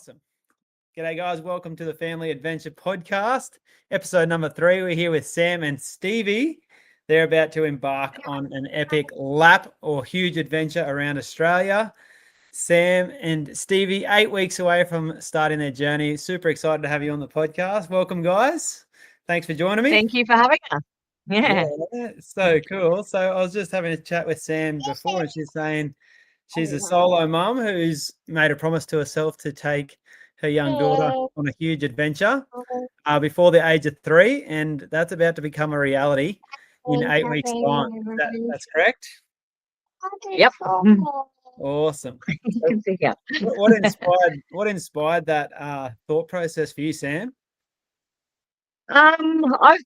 Awesome. G'day, guys. Welcome to the Family Adventure Podcast, episode number 3. We're here with Sam and Stevie. They're about to embark on an epic lap or huge adventure around Australia. Sam and Stevie, 8 weeks away from starting their journey. Super excited to have you on the podcast. Welcome, guys. Thanks for joining me. Thank you for having us. Yeah. So cool. So I was just having a chat with Sam before, and she's saying she's a solo mum who's made a promise to herself to take her young daughter on a huge adventure before the age of 3, and that's about to become a reality in 8 weeks' time. That's correct? Yep. Awesome. Yeah. What inspired that thought process for you, Sam? I've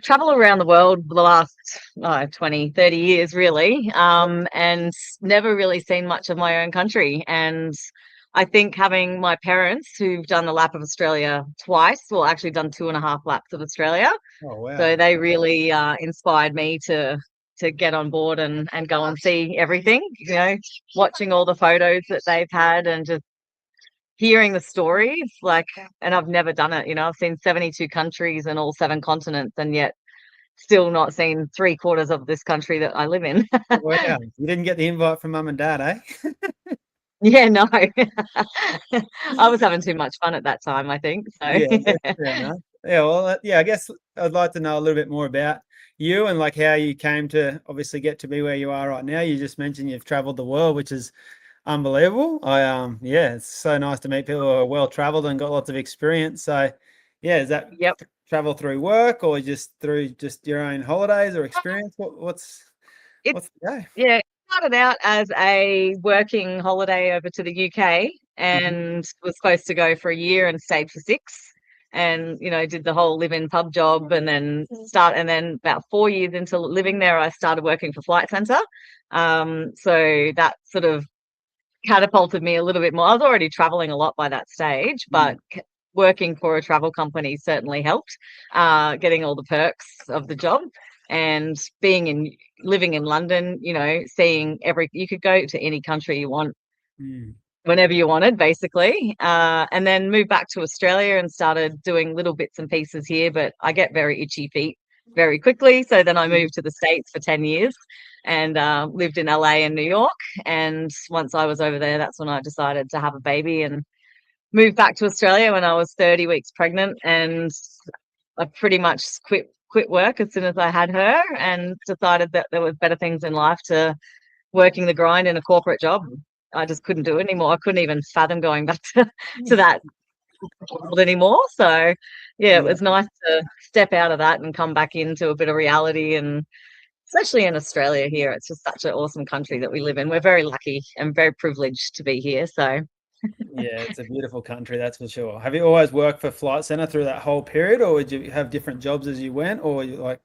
traveled around the world for the last 20, 30 years really, and never really seen much of my own country. And I think having my parents who've done the lap of Australia twice, well, actually done 2.5 laps of Australia. Oh, wow. So they really inspired me to get on board and go and see everything, watching all the photos that they've had and just hearing the stories, and I've never done it, I've seen 72 countries and all 7 continents, and yet still not seen 3/4 of this country that I live in. Wow. You didn't get the invite from mum and dad, eh? Yeah, no. I was having too much fun at that time, I think. So. Yeah, fair enough. Yeah, well, I guess I'd like to know a little bit more about you and how you came to obviously get to be where you are right now. You just mentioned you've traveled the world, which is unbelievable. It's so nice to meet people who are well traveled and got lots of experience. So, yeah, is that travel through work or just through just your own holidays or experience? What's the go? Yeah, it started out as a working holiday over to the UK and was supposed to go for a year and stayed for 6. And did the whole live-in pub job, and then about 4 years into living there, I started working for Flight Centre. So that sort of catapulted me a little bit more. I was already traveling a lot by that stage, but working for a travel company certainly helped, getting all the perks of the job. And living in London, seeing you could go to any country you want. Whenever you wanted, basically, and then moved back to Australia and started doing little bits and pieces here, but I get very itchy feet very quickly. So then I moved to the States for 10 years and lived in LA and New York. And once I was over there, that's when I decided to have a baby and moved back to Australia when I was 30 weeks pregnant. And I pretty much quit work as soon as I had her and decided that there was better things in life to working the grind in a corporate job. I just couldn't do it anymore. I couldn't even fathom going back to that world anymore. So, it was nice to step out of that and come back into a bit of reality. And especially in Australia here, it's just such an awesome country that we live in. We're very lucky and very privileged to be here. So, yeah, it's a beautiful country, that's for sure. Have you always worked for Flight Centre through that whole period, or did you have different jobs as you went, or you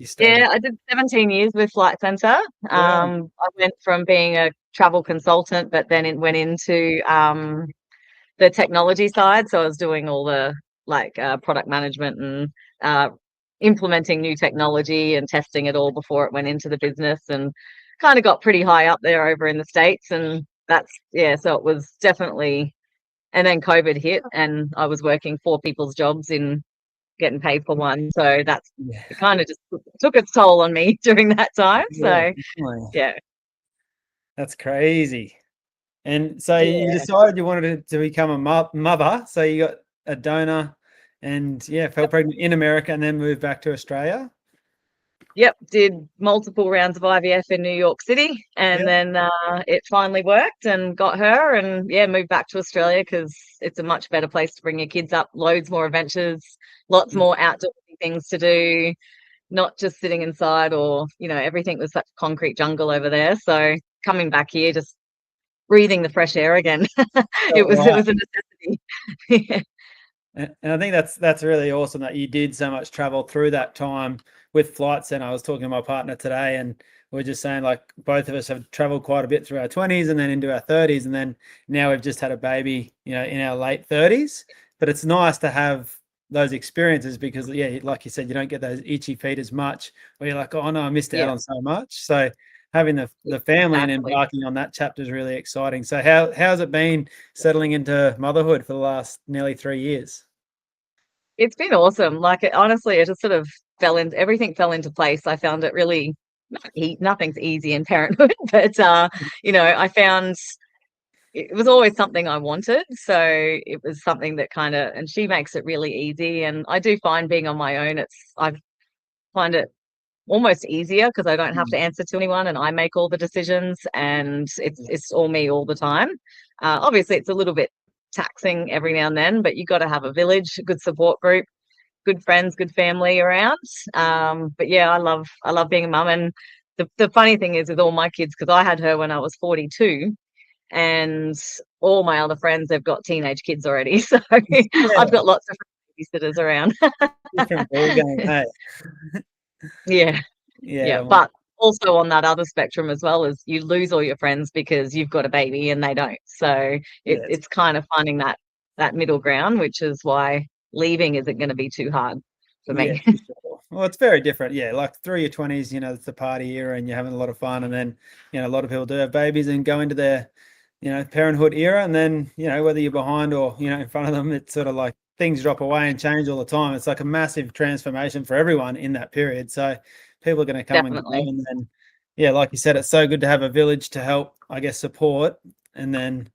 stayed? Yeah, I did 17 years with Flight Centre. I went from being a travel consultant, but then it went into the technology side. So I was doing all the product management and implementing new technology and testing it all before it went into the business, and kind of got pretty high up there over in the States. And so it was definitely, and then COVID hit and I was working 4 people's jobs in getting paid for one. So it kind of just took its toll on me during that time. So that's crazy. And so you decided you wanted to become a mother. So you got a donor and fell pregnant in America and then moved back to Australia. Yep, did multiple rounds of IVF in New York City, and then it finally worked and got her, and moved back to Australia because it's a much better place to bring your kids up. Loads more adventures, lots more outdoor things to do, not just sitting inside or everything was such a concrete jungle over there. So coming back here, just breathing the fresh air again, it was a necessity. And I think that's really awesome that you did so much travel through that time with Flight Centre. I was talking to my partner today and we're just saying both of us have traveled quite a bit through our 20s and then into our 30s, and then now we've just had a baby, in our late 30s. But it's nice to have those experiences because, like you said, you don't get those itchy feet as much where you're like, oh no, I missed out on so much. So having the family and Exactly. embarking on that chapter is really exciting. So how's it been settling into motherhood for the last nearly 3 years? It's been awesome. Like, honestly, it just sort of everything fell into place. I found it really nothing's easy in parenthood, but I found it was always something I wanted. So it was something that and she makes it really easy. And I do find being on my own, I find it almost easier because I don't have to Mm, answer to anyone and I make all the decisions and it's yeah, it's all me all the time. Obviously, it's a little bit taxing every now and then, but you got to have a village, a good support group, good friends, good family around. But yeah, I love being a mum. And the funny thing is with all my kids, because I had her when I was 42, and all my other friends have got teenage kids already. So I've yeah, got lots of babysitters around. different ball game, hey? Yeah. Yeah, Yeah, well, but also on that other spectrum as well is you lose all your friends because you've got a baby and they don't. So yeah, it's kind of finding that middle ground, which is why leaving isn't going to be too hard for yeah, me. for sure. Well, it's very different. Yeah, like through your 20s, it's the party era and you're having a lot of fun. And then, a lot of people do have babies and go into their, parenthood era. And then, whether you're behind or, in front of them, it's sort of like things drop away and change all the time. It's like a massive transformation for everyone in that period. So people are going to come and go. Definitely. And then, yeah, like you said, it's so good to have a village to help, I guess, support. And then,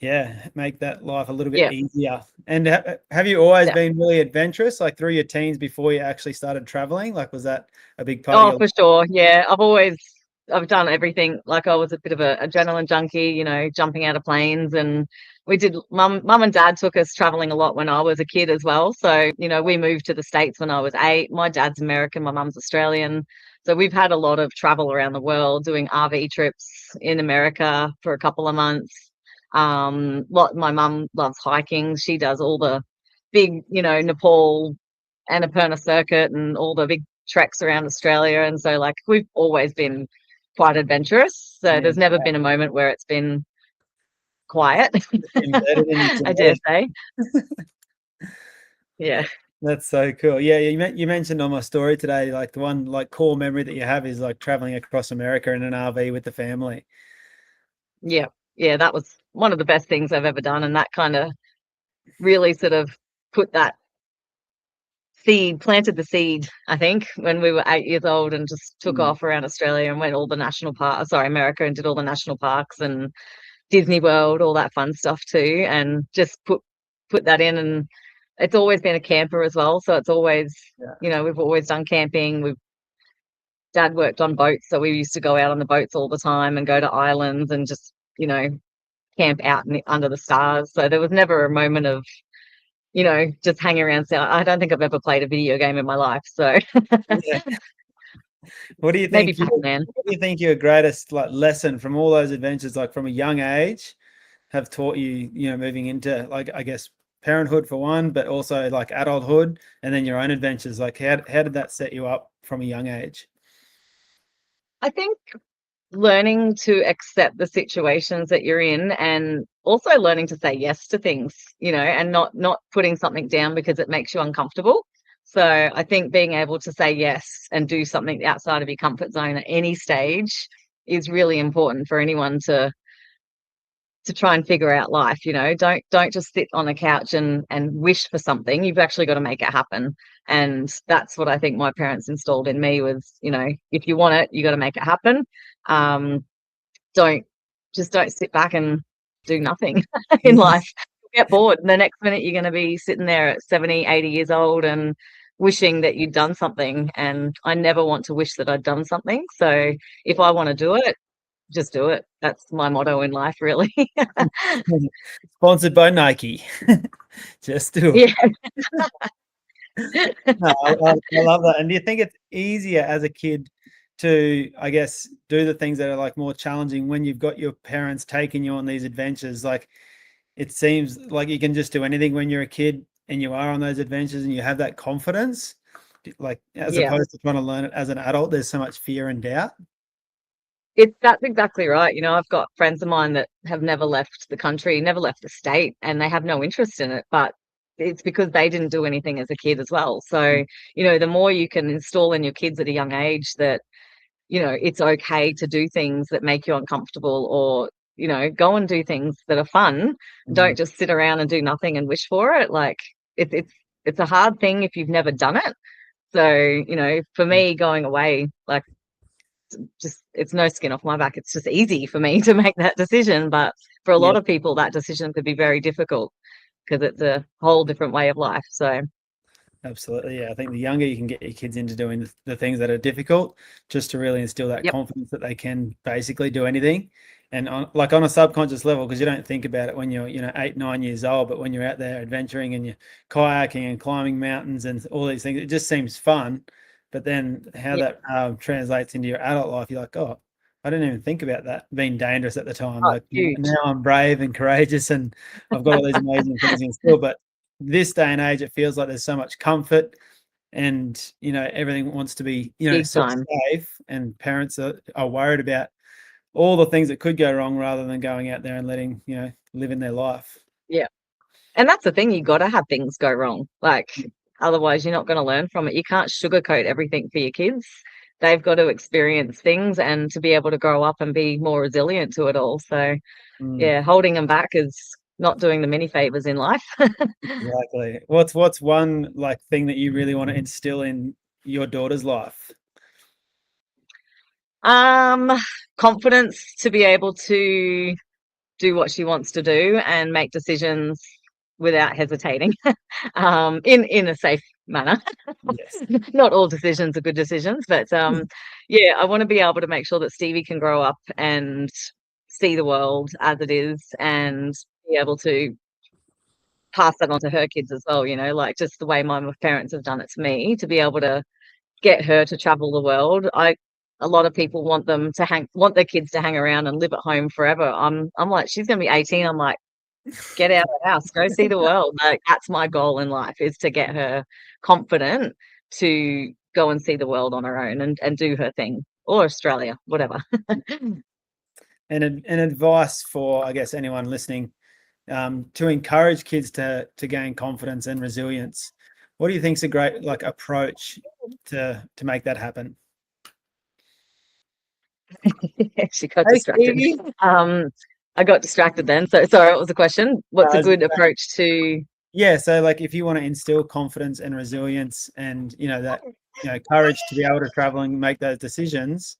yeah, make that life a little bit Yeah. easier. And have you always Yeah. been really adventurous, like through your teens before you actually started traveling? Like, was that a big part of Oh, your for sure. Yeah. I've done everything. Like, I was a bit of a adrenaline junkie, jumping out of planes, and mum and dad took us traveling a lot when I was a kid as well. So, we moved to the States when I was 8. My dad's American, my mum's Australian. So we've had a lot of travel around the world doing RV trips in America for a couple of months. My mum loves hiking. She does all the big, Nepal Annapurna circuit and all the big treks around Australia. And so, like, we've always been quite adventurous. So yeah, there's never been a moment where it's been quiet, embedded in your I dare genetics? say. Yeah. That's so cool. Yeah, you mentioned on my story today, like the one like core memory that you have is like traveling across America in an RV with the family. Yeah. Yeah. That was one of the best things I've ever done. And that kind of really sort of put that planted the seed, I think, when we were 8 years old and just took Mm, off around Australia and went all the America, and did all the national parks and Disney World, all that fun stuff too, and just put that in. And it's always been a camper as well, so it's always, yeah, we've always done camping. Dad worked on boats, so we used to go out on the boats all the time and go to islands and just, camp out under the stars. So there was never a moment of, just hanging around. So I don't think I've ever played a video game in my life. So yeah. maybe Pac-Man. What do you think your greatest like lesson from all those adventures, like from a young age, have taught you, moving into like I guess parenthood for one, but also like adulthood and then your own adventures? Like how did that set you up from a young age? I think learning to accept the situations that you're in, and also learning to say yes to things, and not putting something down because it makes you uncomfortable. So I think being able to say yes and do something outside of your comfort zone at any stage is really important for anyone to try and figure out life. Don't just sit on a couch and wish for something. You've actually got to make it happen. And that's what I think my parents installed in me was, if you want it, you got to make it happen. um don't don't sit back and do nothing in life. You'll get bored, and the next minute you're going to be sitting there at 70, 80 years old and wishing that you'd done something. And I never want to wish that I'd done something. So if I want to do it, just do it. That's my motto in life, really. Sponsored by Nike. Just do it. Yeah. No, I love that. And do you think it's easier as a kid to, I guess, do the things that are like more challenging when you've got your parents taking you on these adventures? Like it seems like you can just do anything when you're a kid and you are on those adventures and you have that confidence. Like as Yeah. opposed to trying to learn it as an adult, there's so much fear and doubt. That's exactly right. I've got friends of mine that have never left the country, never left the state, and they have no interest in it, but it's because they didn't do anything as a kid as well. So, the more you can install in your kids at a young age that it's okay to do things that make you uncomfortable, or, go and do things that are fun. Mm, Don't just sit around and do nothing and wish for it. Like, it's a hard thing if you've never done it. So, for mm, me, going away, like, just, it's no skin off my back. It's just easy for me to make that decision. But for a yeah. lot of people, that decision could be very difficult because it's a whole different way of life. So, Absolutely, yeah. I think the younger you can get your kids into doing the things that are difficult, just to really instill that yep, confidence that they can basically do anything, and on a subconscious level, because you don't think about it when you're 8, 9 years old, but when you're out there adventuring and you're kayaking and climbing mountains and all these things, it just seems fun. But then how yeah, that translates into your adult life, you're like, oh, I didn't even think about that being dangerous at the time. oh, Like huge. now I'm brave and courageous, and I've got all these amazing things in still, but this day and age, it feels like there's so much comfort, and everything wants to be Big so time. safe, and parents are worried about all the things that could go wrong rather than going out there and letting living their life. Yeah. And that's the thing, you got to have things go wrong. Like, otherwise, you're not going to learn from it. You can't sugarcoat everything for your kids. They've got to experience things and to be able to grow up and be more resilient to it all. So, Mm, yeah, holding them back is not doing them any favors in life. exactly. What's one like thing that you really want to instill in your daughter's life? um, Confidence to be able to do what she wants to do and make decisions without hesitating, in a safe manner. Yes. Not all decisions are good decisions, but yeah, I want to be able to make sure that Stevie can grow up and see the world as it is, and be able to pass that on to her kids as well. Like, just the way my parents have done it to me, to be able to get her to travel the world. A lot of people want their kids to hang around and live at home forever. I'm like, she's going to be 18. I'm like, get out of the house, go see the world. Like, that's my goal in life, is to get her confident to go and see the world on her own, and do her thing, or Australia, whatever. And advice for, I guess, anyone listening, to encourage kids to gain confidence and resilience. What do you think is a great like approach to make that happen? She got Hey, distracted. Stevie. Um, I got distracted then. So sorry, what was the question? What's a good approach to? Yeah, so like if you want to instill confidence and resilience and that courage to be able to travel and make those decisions,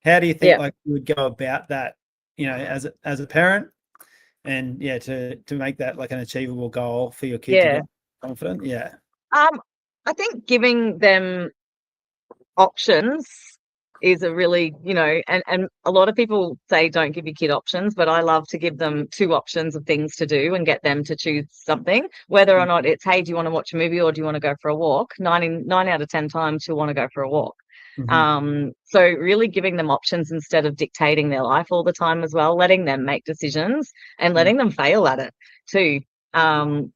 how do you think Yeah, like you would go about that, as a parent, and yeah, to make that like an achievable goal for your kid to yeah. get confident? Yeah. I think giving them options is a really, and a lot of people say don't give your kid options, but I love to give them two options of things to do and get them to choose something, whether or not it's, hey, do you want to watch a movie or do you want to go for a walk? 99 out of 10 times she'll want to go for a walk. Mm-hmm. So really giving them options instead of dictating their life all the time as well, letting them make decisions and letting them fail at it too. Um,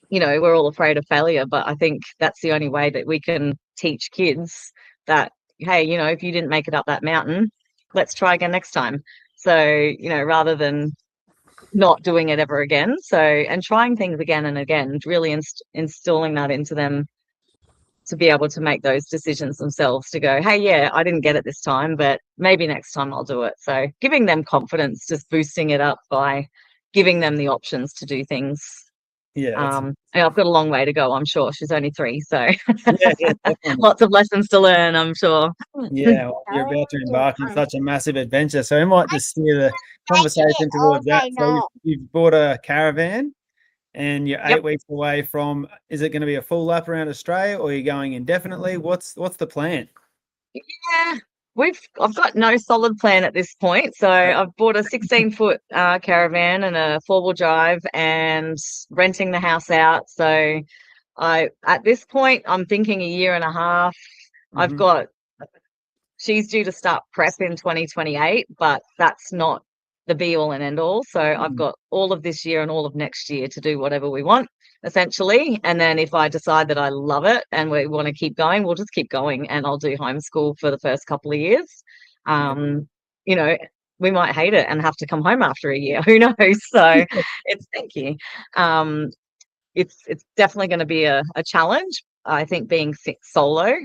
we're all afraid of failure, but I think that's the only way that we can teach kids that, hey, if you didn't make it up that mountain, let's try again next time. So, rather than not doing it ever again. So, and trying things again and again, really instilling that into them, to be able to make those decisions themselves, to go, hey, yeah, I didn't get it this time, but maybe next time I'll do it. So giving them confidence, just boosting it up by giving them the options to do things. Yeah, that's And I've got a long way to go, I'm sure. She's only 3, so yeah, definitely. lots of lessons to learn, I'm sure. Yeah, well, you're about to embark on such a massive adventure, so we might just steer the conversation towards that. So you've bought a caravan, and you're Yep. 8 weeks away from. Is it going to be a full lap around Australia, or are you going indefinitely? What's the plan? Yeah, I've got no solid plan at this point. So I've bought a 16-foot caravan and a 4-wheel drive, and renting the house out. So at this point, I'm thinking a year and a half. I've Mm-hmm. got She's due to start prep in 2028, but that's not the be all and end all. So I've got all of this year and all of next year to do whatever we want, essentially. And then if I decide that I love it and we want to keep going, we'll just keep going, and I'll do homeschool for the first couple of years. Yeah. Um, you know, we might hate it and have to come home after a year. Who knows? So thank you. Um, it's definitely going to be a challenge. I think being solo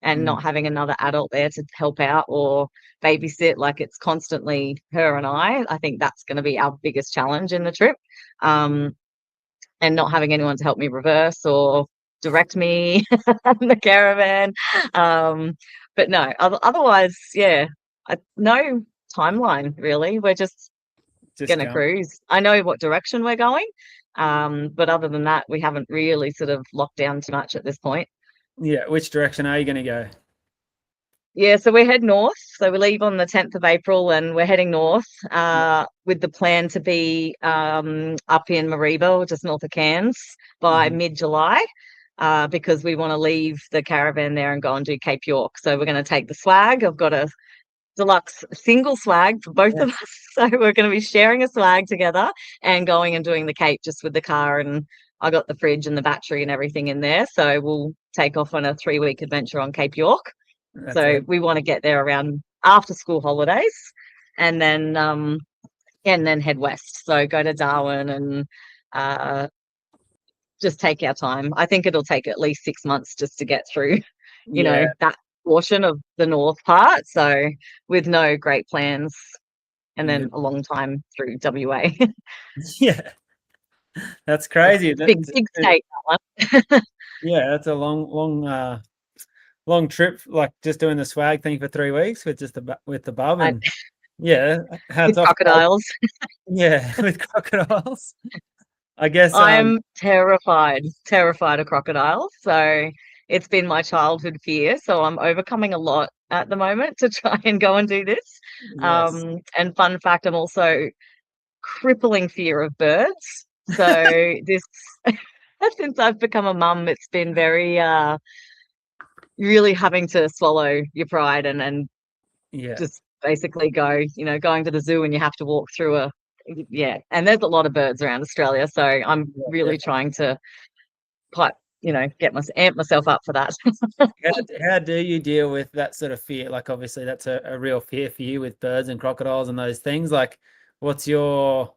and not having another adult there to help out or babysit. Like, it's constantly her and I think that's going to be our biggest challenge in the trip. And not having anyone to help me reverse or direct me in the caravan. But no, otherwise, yeah, no timeline really. We're just Just going to going. cruise. I know what direction we're going, but other than that, we haven't really sort of locked down too much at this point. Yeah. Which direction are you going to go? Yeah, so we head north. So we leave on the 10th of April and we're heading north with the plan to be up in Mareeba, just north of Cairns, by mid-July because we want to leave the caravan there and go and do Cape York. So we're going to take the swag. I've got a deluxe single swag for both of us. So we're going to be sharing a swag together and going and doing the Cape just with the car. And I got the fridge and the battery and everything in there. So we'll take off on a 3-week adventure on Cape York. So we want to get there around after school holidays and then head west. So go to Darwin and just take our time. I think it'll take at least 6 months just to get through, that portion of the north part. So with no great plans and then a long time through WA. Yeah. That's crazy. Big state, that one. Yeah, that's a long trip, like just doing the swag thing for 3 weeks with just with the bub and hats with off. Crocodiles. Yeah, with crocodiles. I guess I'm terrified of crocodiles. So it's been my childhood fear. So I'm overcoming a lot at the moment to try and go and do this. yes. And fun fact, I'm also crippling fear of birds. So this since I've become a mum, it's been very really having to swallow your pride and just basically going to the zoo and you have to walk through and there's a lot of birds around Australia, so I'm really trying to amp myself up for that. How do you deal with that sort of fear? Like, obviously that's a real fear for you with birds and crocodiles and those things. Like, what's your,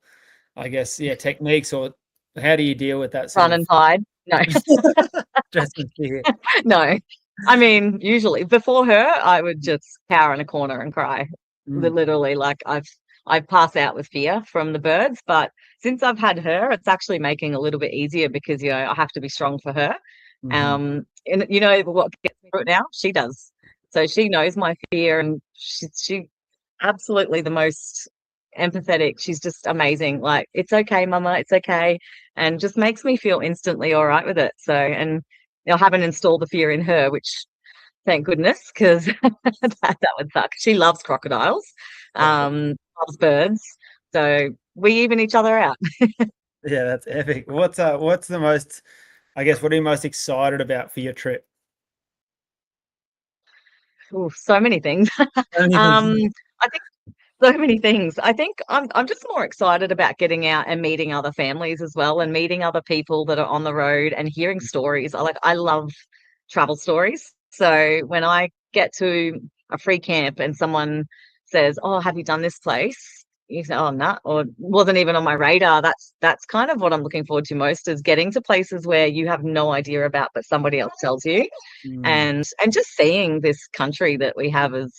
I guess, techniques, or how do you deal with that sort Run and hide. No. Just fear? No. I mean, usually before her, I would just cower in a corner and cry. Literally, like I pass out with fear from the birds. But since I've had her, it's actually making it a little bit easier because I have to be strong for her. And what gets me through it now? She does. So she knows my fear, and she absolutely the most empathetic. She's just amazing. Like, it's okay, mama, it's okay, and just makes me feel instantly all right with it. So, and I haven't installed the fear in her, which thank goodness, because that would suck. She loves crocodiles, loves birds, so we even each other out. Yeah, that's epic. What's the most, I guess, what are you most excited about for your trip? Ooh, so many things. I think so many things. I think I'm just more excited about getting out and meeting other families as well, and meeting other people that are on the road and hearing stories. I love travel stories. So when I get to a free camp and someone says, "Oh, have you done this place?" You say, "Oh, no," or "Wasn't even on my radar." That's kind of what I'm looking forward to most, is getting to places where you have no idea about, but somebody else tells you, and just seeing this country that we have as,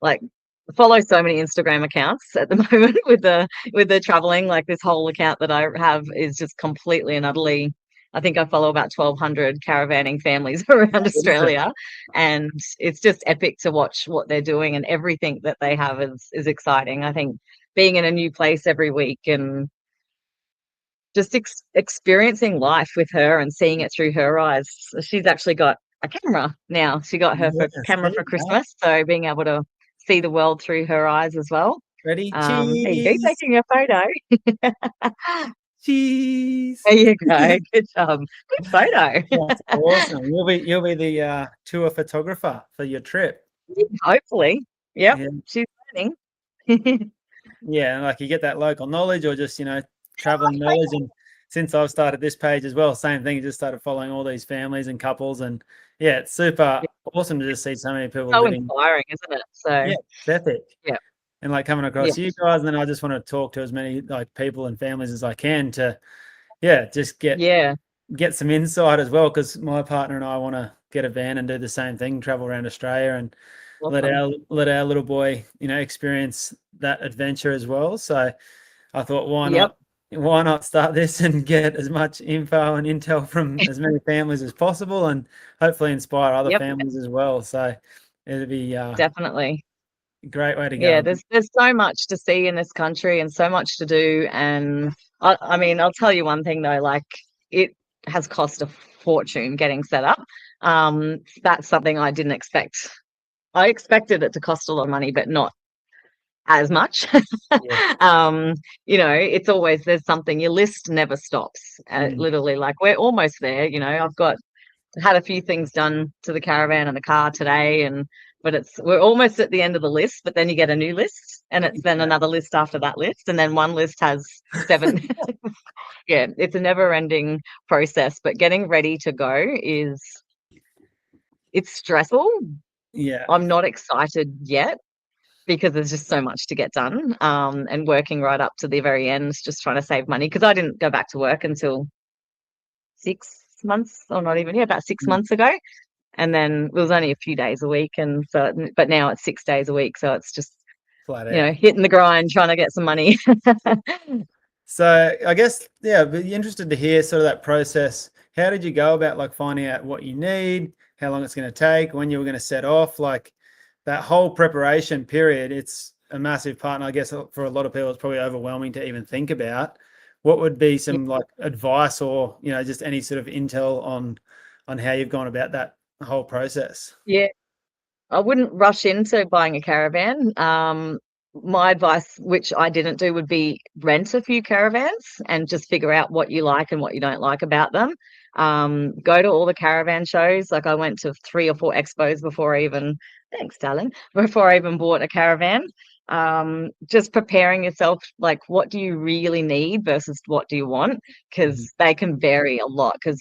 like, follow so many Instagram accounts at the moment with the traveling. Like, this whole account that I have is just completely and utterly, I think I follow about 1,200 caravanning families around Australia, and it's just epic to watch what they're doing, and everything that they have is exciting. I think being in a new place every week and just experiencing life with her and seeing it through her eyes. She's actually got a camera now. She got her camera for Christmas, so being able to see the world through her eyes as well. Ready? There you Cheese. go, taking a photo. Cheese. There you go. Good job. Good photo. That's awesome. You'll be the tour photographer for your trip. Hopefully. Yep. Yeah. She's learning. Yeah, and like you get that local knowledge, or just traveling knowledge. And since I've started this page as well, same thing. Just started following all these families and couples, and it's super awesome to just see so many people So living. inspiring, isn't it? So yeah, it's epic. Yeah. And like coming across you guys, and then I just want to talk to as many like people and families as I can to just get some insight as well, because my partner and I want to get a van and do the same thing, travel around Australia and let Awesome. our little boy, experience that adventure as well. So I thought, Yep. why not start this and get as much info and intel from as many families as possible, and hopefully inspire other Yep. families as well. So it'd be Definitely. a great way to Yeah, go. there's so much to see in this country and so much to do. And I mean, I'll tell you one thing though, like it has cost a fortune getting set up. That's something I didn't expect. I expected it to cost a lot of money, but not as much. Yeah. It's always there's something. Your list never stops. Mm. Literally, like we're almost there. I've got had a few things done to the caravan and the car today, but we're almost at the end of the list, but then you get a new list and it's then Yeah. another list after that list, and then one list has seven. Yeah, it's a never ending process, but getting ready to go it's stressful. Yeah. I'm not excited yet because there's just so much to get done, and working right up to the very end, just trying to save money because I didn't go back to work until 6 months, or not even, yeah, about six Mm. months ago. And then it was only a few days a week, and so but now it's 6 days a week, so it's just Flat out. hitting the grind, trying to get some money. So I guess, yeah, I'd be interested to hear sort of that process. How did you go about like finding out what you need, how long it's going to take, when you were going to set off, like that whole preparation period? It's a massive part, and I guess for a lot of people, it's probably overwhelming to even think about. What would be Yeah. some like advice, or just any sort of intel on how you've gone about that whole process? Yeah, I wouldn't rush into buying a caravan. My advice, which I didn't do, would be rent a few caravans and just figure out what you like and what you don't like about them. Go to all the caravan shows. Like I went to 3 or 4 expos before I even, thanks, darling, before I even bought a caravan. Just preparing yourself, like what do you really need versus what do you want? Mhm. Because they can vary a lot. Because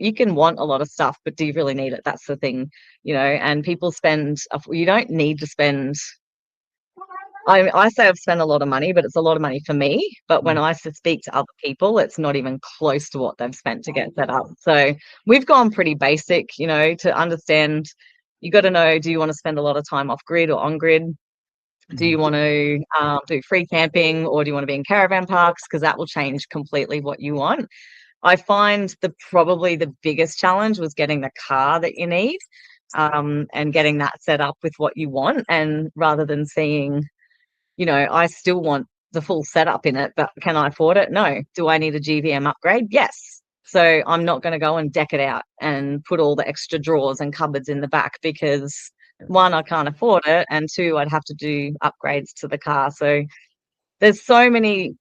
you can want a lot of stuff, but do you really need it? That's the thing, and people spend, you don't need to spend. I say I've spent a lot of money, but it's a lot of money for me. But when Mm. I speak to other people, it's not even close to what they've spent to get set up. So we've gone pretty basic, to understand. You got to know, do you want to spend a lot of time off grid or on grid? Do you Mhm. want to do free camping, or do you want to be in caravan parks? Because that will change completely what you want. I find probably the biggest challenge was getting the car that you need, and getting that set up with what you want. And rather than seeing, I still want the full setup in it, but can I afford it? No. Do I need a GVM upgrade? Yes. So I'm not going to go and deck it out and put all the extra drawers and cupboards in the back because one, I can't afford it, and two, I'd have to do upgrades to the car. So there's so many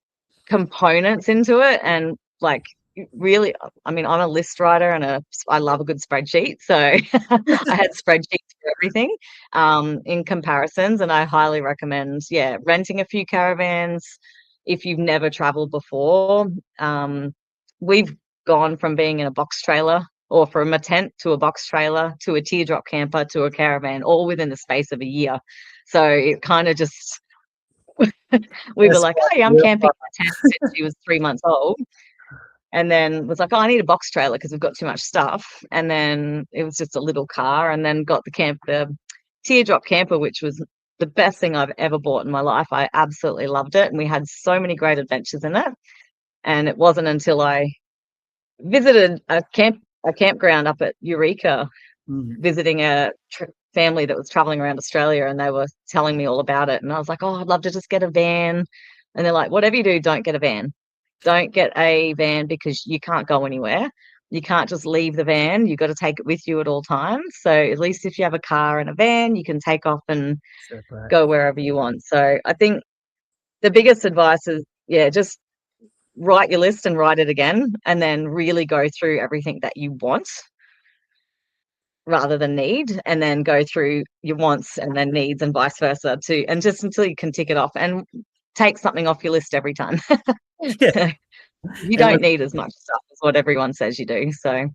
components into it, and like really, I mean, I'm a list writer and I love a good spreadsheet, so I had spreadsheets for everything, in comparisons, and I highly recommend, yeah, renting a few caravans if you've never traveled before. We've gone from being in a box trailer, or from a tent to a box trailer to a teardrop camper to a caravan, all within the space of a year. So it kind of just, we were Yes. like, oh yeah, I'm camping in a tent since she was 3 months old. And then was like, oh, I need a box trailer because we've got too much stuff. And then it was just a little car, and then got the teardrop camper, which was the best thing I've ever bought in my life. I absolutely loved it. And we had so many great adventures in it. And it wasn't until I visited a campground up at Eureka, Mhm. visiting a family that was traveling around Australia, and they were telling me all about it. And I was like, oh, I'd love to just get a van. And they're like, whatever you do, don't get a van. Don't get a van because you can't go anywhere. You can't just leave the van. You've got to take it with you at all times. So at least if you have a car and a van, you can take off and Separate. go wherever you want. So I think the biggest advice is, yeah, just write your list and write it again, and then really go through everything that you want rather than need, and then go through your wants and then needs, and vice versa too, and just until you can tick it off, and take something off your list every time. Yeah. You And don't need as much stuff as what everyone says you do. So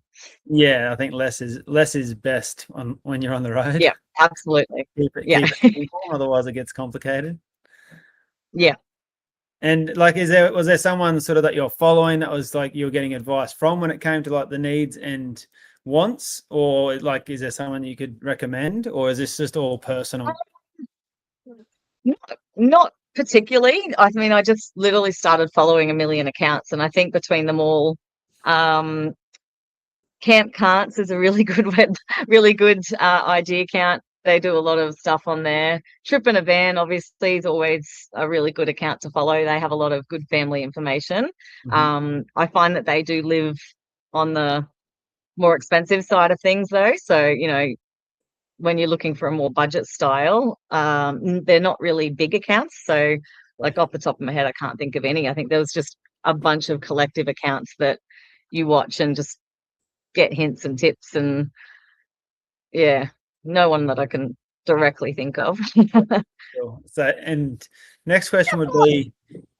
yeah, I think less is best when you're on the road. yeah, absolutely. Yeah. Keep it simple, otherwise it gets complicated. Yeah. And like, was there someone sort of that you're following that was like you're getting advice from when it came to like the needs and wants, or like, is there someone you could recommend, or is this just all personal? Not particularly. I mean, I just literally started following a million accounts, and I think between them all, um, Camp Cants is a really good really good ID account. They do a lot of stuff on there. Trip in a Van, obviously, is always a really good account to follow. They have a lot of good family information. Mhm. I find that they do live on the more expensive side of things, though. So, when you're looking for a more budget style, they're not really big accounts. So, like off the top of my head, I can't think of any. I think there was just a bunch of collective accounts that you watch and just get hints and tips, and yeah, no one that I can directly think of. Sure. So, and next question would be,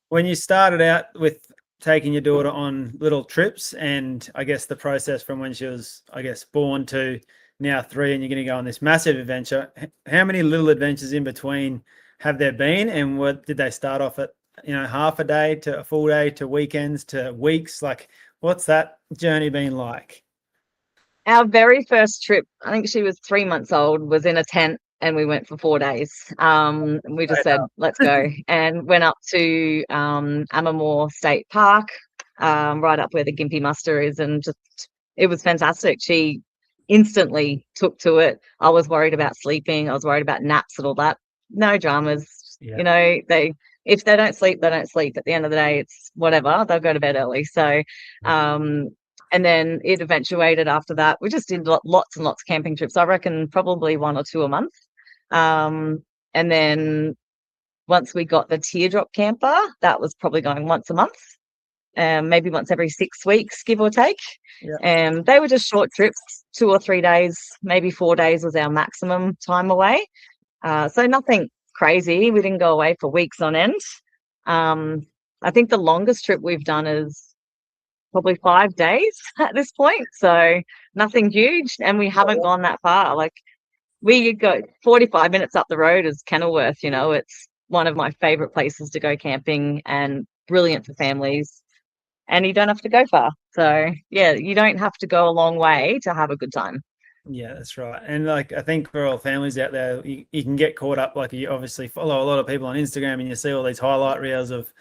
when you started out with taking your daughter on little trips, and I guess the process from when she was, I guess, born to now 3, and you're going to go on this massive adventure, how many little adventures in between have there been? And what did they start off at, half a day to a full day to weekends to weeks? Like, what's that journey been like? Our very first trip, I think she was 3 months old, was in a tent, and we went for 4 days. We just Right said, up. let's go, and went up to Ammermoor State Park, right up where the Gympie Muster is, and just it was fantastic. She instantly took to it. I was worried about sleeping. I was worried about naps and all that. No dramas. Yeah. They if they don't sleep, they don't sleep. At the end of the day, it's whatever. They'll go to bed early. So, and then it eventuated after that. We just did lots and lots of camping trips. I reckon probably 1 or 2 a month. And then once we got the teardrop camper, that was probably going once a month, maybe once every 6 weeks, give or take. Yeah. They were just short trips, 2 or 3 days, maybe 4 days was our maximum time away. So nothing crazy. We didn't go away for weeks on end. I think the longest trip we've done is probably 5 days at this point. So nothing huge. And we haven't gone that far. Like, we go 45 minutes up the road is Kenilworth. It's one of my favorite places to go camping, and brilliant for families. And you don't have to go far. So yeah, you don't have to go a long way to have a good time. Yeah, that's right. And like, I think for all families out there, you can get caught up. Like, you obviously follow a lot of people on Instagram, and you see all these highlight reels of,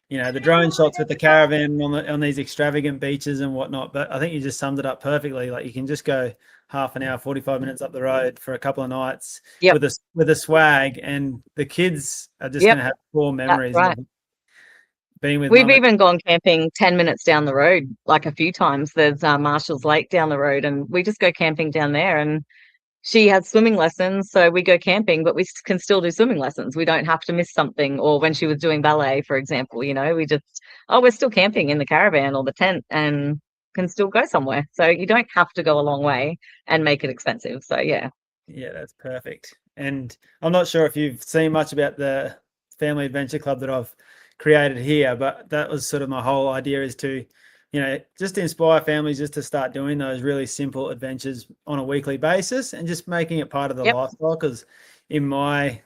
the drone shots with the caravan on these extravagant beaches and whatnot. But I think you just summed it up perfectly. Like, you can just go half an hour, 45 minutes up the road for a couple of nights Yep. with a swag, and the kids are just Yep. going to have core That's memories right. of being with We've mum. even gone camping 10 minutes down the road, like a few times. There's Marshall's Lake down the road, and we just go camping down there. And she has swimming lessons, so we go camping, but we can still do swimming lessons. We don't have to miss something. Or when she was doing ballet, for example, we just, we're still camping in the caravan or the tent and can still go somewhere. So you don't have to go a long way and make it expensive. So yeah. Yeah, that's perfect. And I'm not sure if you've seen much about the Family Adventure Club that I've created here, but that was sort of my whole idea, is to, just inspire families just to start doing those really simple adventures on a weekly basis, and just making it part of the Yep. lifestyle. Because in my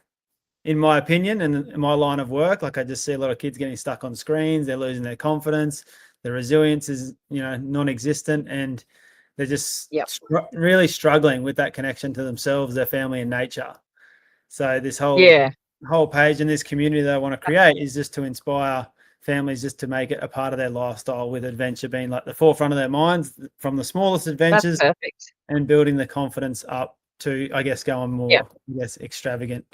opinion, and in my line of work, like, I just see a lot of kids getting stuck on screens. They're losing their confidence. The resilience is, non-existent, and they're just Yep. really struggling with that connection to themselves, their family, and nature. So this Yeah. whole page and this community that I want to create is just to inspire families just to make it a part of their lifestyle, with adventure being like the forefront of their minds, from the smallest That's adventures, perfect. and building the confidence up to, I guess, going Yep. more, extravagant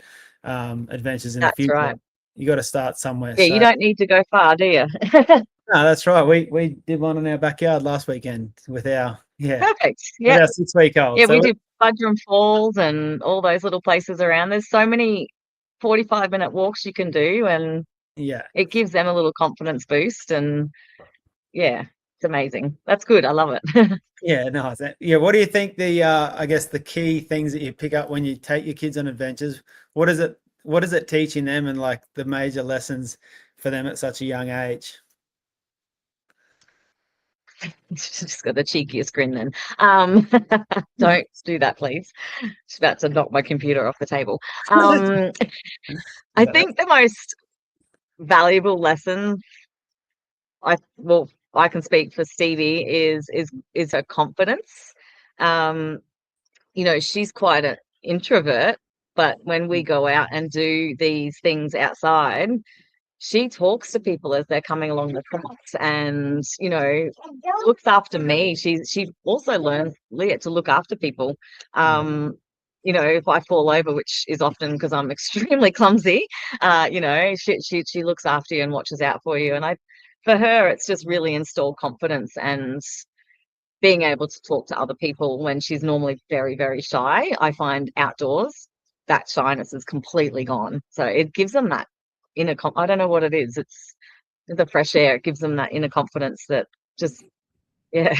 adventures in the That's future. right. You got to start somewhere. Yeah, you So don't need to go far, do you? no, that's right. We did one in our backyard last weekend with our Perfect. with Yeah. our 6-week-old. Yeah, we So do Budrum Falls and all those little places around. There's so many 45-minute walks you can do, and yeah, it gives them a little confidence boost. And yeah, it's amazing. That's good. I love it. yeah, nice. Yeah, what do you think I guess the key things that you pick up when you take your kids on adventures? What is it teaching them, and like the major lessons for them at such a young age? Just got the cheekiest grin then. Don't do that, please. Just about to knock my computer off the table. I Yeah, think the most valuable lesson, I can speak for Stevie, is her confidence. You know, she's quite an introvert, but when we go out and do these things outside, she talks to people as they're coming along the tracks and, you know, looks after me. She also learns, Leah, to look after people. Yeah, You know, if I fall over, which is often because I'm extremely clumsy, you know, she looks after you and watches out for you. And for her, it's just really installed confidence and being able to talk to other people when she's normally very, very shy. I find outdoors that shyness is completely gone. So it gives them that I don't know what it is. It's the fresh air. It gives them that inner confidence that just, yeah,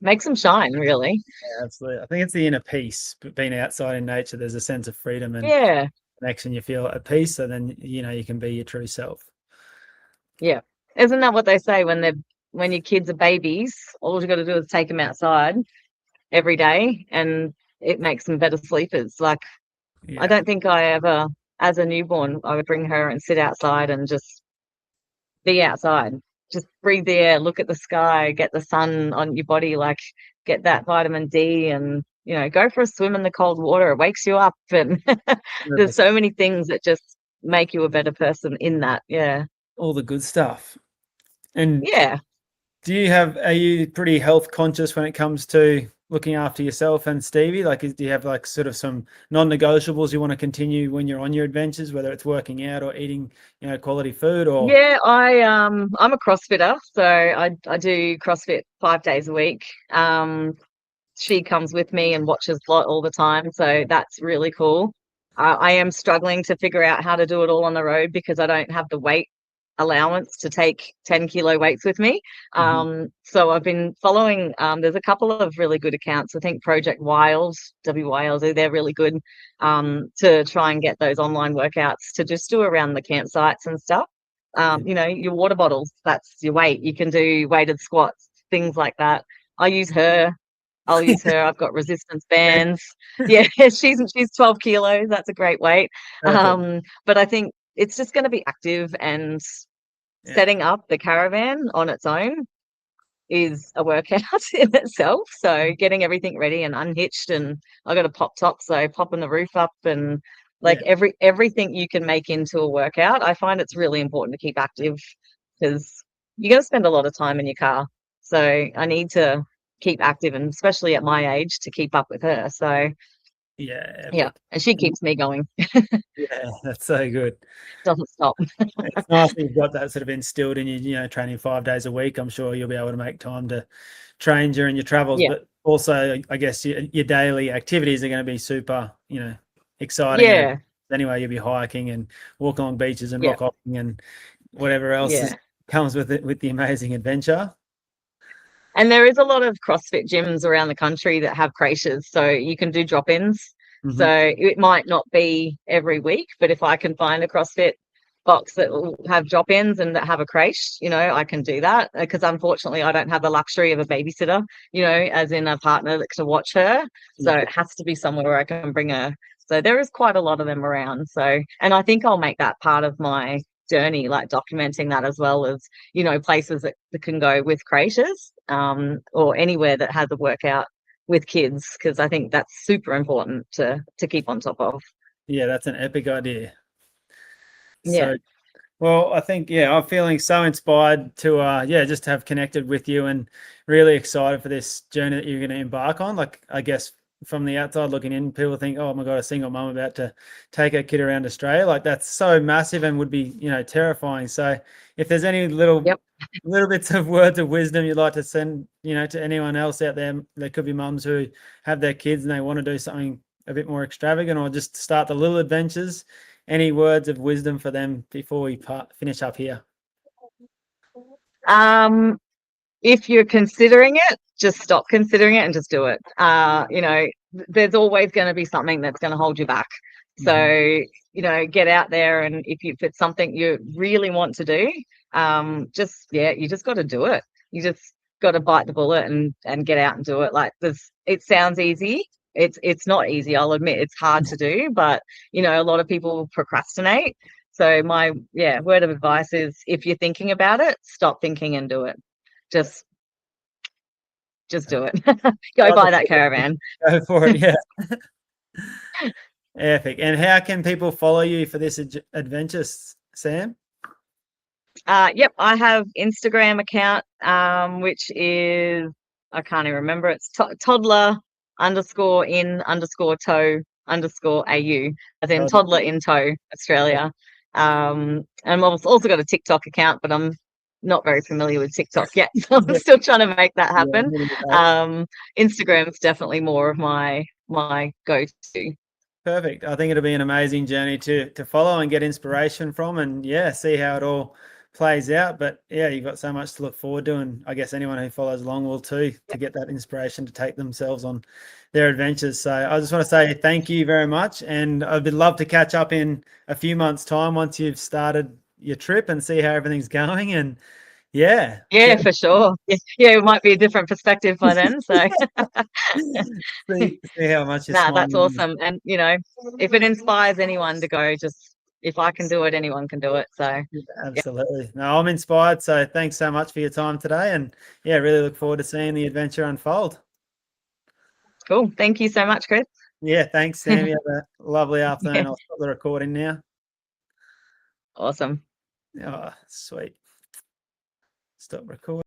makes them shine, really. absolutely. I think it's the inner peace, but being outside in nature, there's a sense of freedom and Yeah, connection. You feel at peace, so then you can be your true self. yeah. Isn't that what they say when your kids are babies? All you got to do is take them outside every day, and it makes them better sleepers. Like, I Yeah, don't think I ever, as a newborn, I would bring her and sit outside and just be outside. Just breathe the air, look at the sky, get the sun on your body, like get that vitamin D and, you know, go for a swim in the cold water. It wakes you up and there's so many things that just make you a better person in that. Yeah. all the good stuff. And Yeah. are you pretty health conscious when it comes to looking after yourself and Stevie? Like, do you have like sort of some non-negotiables you want to continue when you're on your adventures, whether it's working out or eating, quality food or? Yeah, I'm a CrossFitter, so I do CrossFit 5 days a week. She comes with me and watches all the time, so that's really cool. I am struggling to figure out how to do it all on the road because I don't have the weight allowance to take 10-kilo weights with me. Mhm. So I've been following, there's a couple of really good accounts. I think Project Wild, WYLD, they're really good to try and get those online workouts to just do around the campsites and stuff. Yeah. You know, your water bottles, that's your weight. You can do weighted squats, things like that. I use her. I'll use her. I've got resistance bands. Yeah, she's 12 kilos. That's a great weight. Perfect. But I think it's just going to be active, and Yeah. setting up the caravan on its own is a workout in itself. So getting everything ready and unhitched, and I got a pop top, so popping the roof up and like Yeah. everything you can make into a workout. I find it's really important to keep active because you're going to spend a lot of time in your car. So I need to keep active, and especially at my age, to keep up with her. So Yeah. yeah, Epic. and she keeps me going. Yeah. That's so good. Doesn't stop. It's nice that you've got that sort of instilled in you, training 5 days a week. I'm sure you'll be able to make time to train during your travels, Yeah, but also, I guess your daily activities are going to be super, exciting. And yeah, anyway, you'll be hiking and walking along beaches and yeah, rock hopping and whatever else yeah. comes with it with the amazing adventure. And there is a lot of CrossFit gyms around the country that have creches, so you can do drop-ins. So Hmm. it might not be every week, but if I can find a CrossFit box that will have drop-ins and that have a creche, you know, I can do that because unfortunately I don't have the luxury of a babysitter, you know, as in a partner that to watch her. So Yeah, it has to be somewhere where I can bring her. So there is quite a lot of them around. So, and I think I'll make that part of my journey, like documenting that as well as, you know, places that can go with creches, or anywhere that has a workout with kids, because I think that's super important to keep on top of. yeah, that's an epic idea. Yeah. So, well, I think, yeah, I'm feeling so inspired to, just have connected with you and really excited for this journey that you're going to embark on. Like, I guess from the outside looking in, people think, oh my God, a single mum about to take her kid around Australia. Like, that's so massive and would be, terrifying. So, if there's any Yep. little bits of words of wisdom you'd like to send, to anyone else out there, there could be mums who have their kids and they want to do something a bit more extravagant or just start the little adventures. Any words of wisdom for them before we finish up here? Um, if you're considering it, just stop considering it and just do it. You know, there's always going to be something that's going to hold you back. So, Mhm. you know, get out there, and if it's something you really want to do, you just got to do it. You just got to bite the bullet and get out and do it. Like it sounds easy. It's not easy. I'll admit it's hard to do, but you know, a lot of people procrastinate. So my word of advice is if you're thinking about it, stop thinking and do it. Just just do it. Go buy that caravan. Go for it. Yeah. Epic. And how can people follow you for this adventure, Sam? Yep, I have Instagram account, which is, I can't even remember. It's toddler underscore in underscore tow underscore au, as in toddler in tow Australia. And I've also got a TikTok account, but I'm not very familiar with TikTok yet, so I'm still trying to make that happen. Instagram's definitely more of my go-to. Perfect. I think it'll be an amazing journey to follow and get inspiration from, and yeah, see how it all plays out. But yeah, you've got so much to look forward to, and I guess anyone who follows along will too, to get that inspiration to take themselves on their adventures. So I just want to say thank you very much, and I'd love to catch up in a few months' time once you've started your trip and see how everything's going. And yeah, for sure. Yeah, it might be a different perspective by then. So see how much you're that's smiling. awesome. And if it inspires anyone to go, just if I can do it, anyone can do it. So absolutely. No, I'm inspired. So thanks so much for your time today. And yeah, really look forward to seeing the adventure unfold. Cool. Thank you so much, Chris. Yeah, thanks, Sam. You have a lovely afternoon. I'll stop the recording now. Awesome. Oh, sweet. Stop recording.